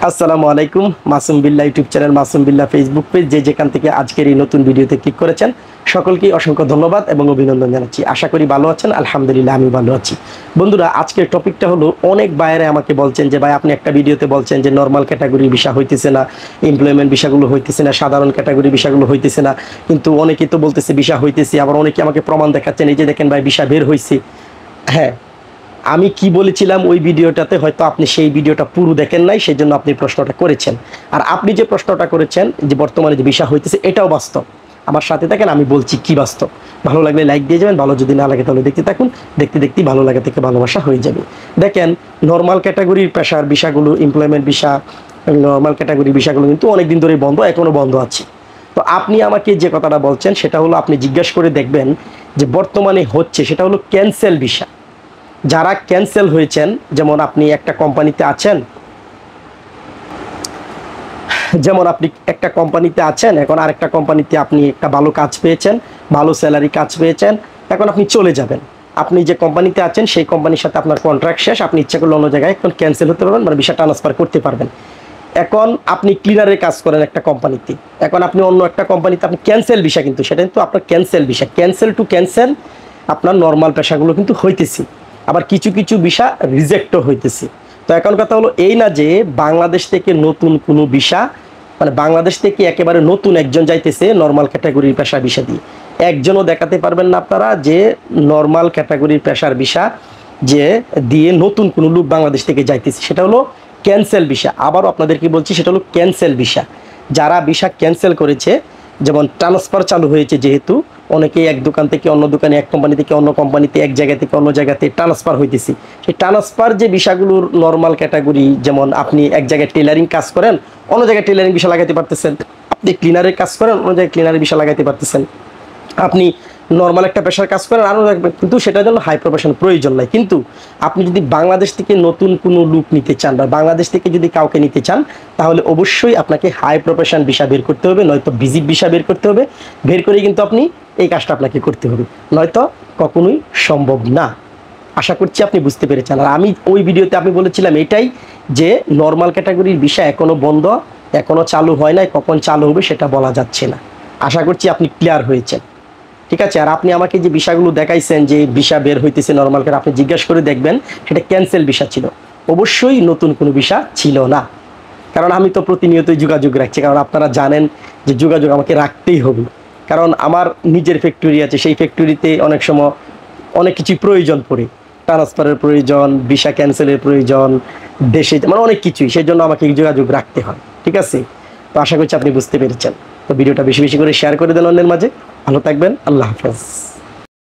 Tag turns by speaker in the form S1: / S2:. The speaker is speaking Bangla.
S1: আসসালামু আলাইকুম। Masum Billah YouTube channel, Masum Billah Facebook page, যে যেখান থেকে আজকের এই নতুন ভিডিওতে ক্লিক করেছেন সকলকেই অসংখ্য ধন্যবাদ এবং অভিনন্দন জানাচ্ছি। আশা করি ভালো আছেন। আলহামদুলিল্লাহ আমি ভালো আছি। বন্ধুরা, আজকের টপিকটা হলো, অনেক বাইরে আমাকে বলছেন যে ভাই আপনি একটা ভিডিওতে বলছেন যে নর্মাল ক্যাটাগরির বিষয় হইতেছে না, এমপ্লয়মেন্ট বিষয়গুলো হইতেছে না, সাধারণ ক্যাটাগরির বিষয়গুলো হইতেছে না, কিন্তু অনেকেই তো বলতেছে বিষয় হইতেছে, আবার অনেকে আমাকে প্রমাণ দেখাচ্ছেন এই যে দেখেন ভাই বিষয় বের হয়েছে। হ্যাঁ, আমি কি বলেছিলাম ওই ভিডিওটাতে, হয়তো আপনি সেই ভিডিওটা পুরো দেখেন নাই, সেই জন্য আপনি প্রশ্নটা করেছেন। আর আপনি যে প্রশ্নটা করেছেন যে বর্তমানে যে বিষয় হইতেছে এটাও বাস্তব। আমার সাথে থাকেন, আমি বলছি কি বাস্তব। ভালো লাগলে লাইক দিয়ে যাবেন, ভালো যদি না লাগে তাহলে দেখতে থাকুন। দেখতে দেখতেই ভালো লাগা থেকে ভালোবাসা হয়ে যাবে। দেখেন, নর্মাল ক্যাটাগরির পেশার বিষয়গুলো, এমপ্লয়মেন্ট বিষয়, নর্মাল ক্যাটাগরির বিষয়গুলো কিন্তু অনেকদিন ধরেই বন্ধ, এখনও বন্ধ আছে। তো আপনি আমাকে যে কথাটা বলছেন সেটা হলো, আপনি জিজ্ঞাসা করে দেখবেন যে বর্তমানে হচ্ছে সেটা হলো ক্যান্সেল বিষয়। যারা ক্যান্সেল হয়েছেন, যেমন আপনি একটা কোম্পানিতে আছেন, এখন আরেকটা কোম্পানিতে আপনি একটা ভালো কাজ পেয়েছেন, ভালো স্যালারি কাজ পেয়েছেন, এখন আপনি চলে যাবেন। আপনি যে কোম্পানিতে আছেন সেই কোম্পানির সাথে আপনার কন্ট্রাক্ট শেষ, আপনি ইচ্ছা করলে অন্য জায়গায় এখন ক্যান্সেল হতে পারবেন, মানে বিষয় ট্রান্সফার করতে পারবেন। এখন আপনি ক্লিনারের কাজ করেন একটা কোম্পানিতে, এখন আপনি অন্য একটা কোম্পানিতে আপনি ক্যান্সেল বিষয়, কিন্তু সেটা কিন্তু আপনার ক্যান্সেল বিষয়, ক্যান্সেল টু ক্যান্সেল আপনার নর্মাল পেশাগুলো কিন্তু হইতেছে। আবার কিছু কিছু ভিসা রিজেক্টও হইতেছে। তো এখন কথা হলো এই না যে বাংলাদেশ থেকে নতুন কোনো ভিসা, মানে বাংলাদেশ থেকে একেবারে নতুন একজন যাইতেছে নর্মাল ক্যাটাগরির পেশা ভিসা দিয়ে, একজনও দেখাতে পারবেন না আপনারা যে নর্মাল ক্যাটাগরির পেশার ভিসা যে দিয়ে নতুন কোনো লোক বাংলাদেশ থেকে যাইতেছে। সেটা হলো ক্যান্সেল ভিসা। আবারও আপনাদেরকে বলছি, সেটা হলো ক্যান্সেল ভিসা। যারা ভিসা ক্যান্সেল করেছে, যেমন ট্রান্সফার চালু হয়েছে, যেহেতু অনেকেই এক দোকান থেকে অন্য দোকানে, এক কোম্পানি থেকে অন্য কোম্পানিতে, এক জায়গা থেকে অন্য জায়গাতে ট্রান্সফার হইতেছি। সেই ট্রান্সফার যে বিষয়গুলোর নর্মাল ক্যাটাগরি, যেমন আপনি এক জায়গায় টেলারিং কাজ করেন, অন্য জায়গায় টেলারিং বিষয় লাগাইতে পারতেছেন। আপনি ক্লিনারের কাজ করেন, অন্য জায়গায় ক্লিনারের বিষয় লাগাইতে পারতেছেন। আপনি নর্মাল একটা পেশার কাজ করেন আরও রাখবেন, কিন্তু সেটার জন্য হাই প্রফেশন প্রয়োজন নাই। কিন্তু আপনি যদি বাংলাদেশ থেকে নতুন কোনো লুক নিতে চান, বা বাংলাদেশ থেকে যদি কাউকে নিতে চান, তাহলে অবশ্যই আপনাকে হাই প্রফেশন ভিসা বের করতে হবে, নয়তো ভিজিট ভিসা বের করতে হবে। বের করেই কিন্তু আপনি এই কাজটা আপনাকে করতে হবে, নয়তো কখনোই সম্ভব না। আশা করছি আপনি বুঝতে পেরেছেন। আর আমি ওই ভিডিওতে আমি বলেছিলাম এটাই, যে নর্মাল ক্যাটাগরির ভিসা এখনও বন্ধ, এখনও চালু হয় নাই, কখন চালু হবে সেটা বলা যাচ্ছে না। আশা করছি আপনি ক্লিয়ার হয়েছেন। ঠিক আছে। আর আপনি আমাকে যে বিষয়গুলো দেখাইছেন যে ভিসা বের হইতেছে নর্মাল করে, আপনি জিজ্ঞাসা করে দেখবেন সেটা ক্যান্সেল ভিসা ছিল, অবশ্যই নতুন কোনো ভিসা ছিল না। কারণ আমি তো প্রতিনিয়তই যোগাযোগ রাখছি, কারণ আপনারা জানেন যে যোগাযোগ আমাকে রাখতেই হবে। কারণ আমার নিজের ফ্যাক্টরি আছে, সেই ফ্যাক্টরিতে অনেক সময় অনেক কিছু প্রয়োজন পড়ে, ট্রান্সফারের প্রয়োজন, ভিসা ক্যান্সেলের প্রয়োজন, দেশে মানে অনেক কিছুই, সেই জন্য আমাকে যোগাযোগ রাখতে হয়। ঠিক আছে। তো আশা করছি আপনি বুঝতে পেরেছেন। তো ভিডিওটা বেশি বেশি করে শেয়ার করে দেন অন্যের মাঝে। ভালো থাকবেন। আল্লাহ হাফেজ।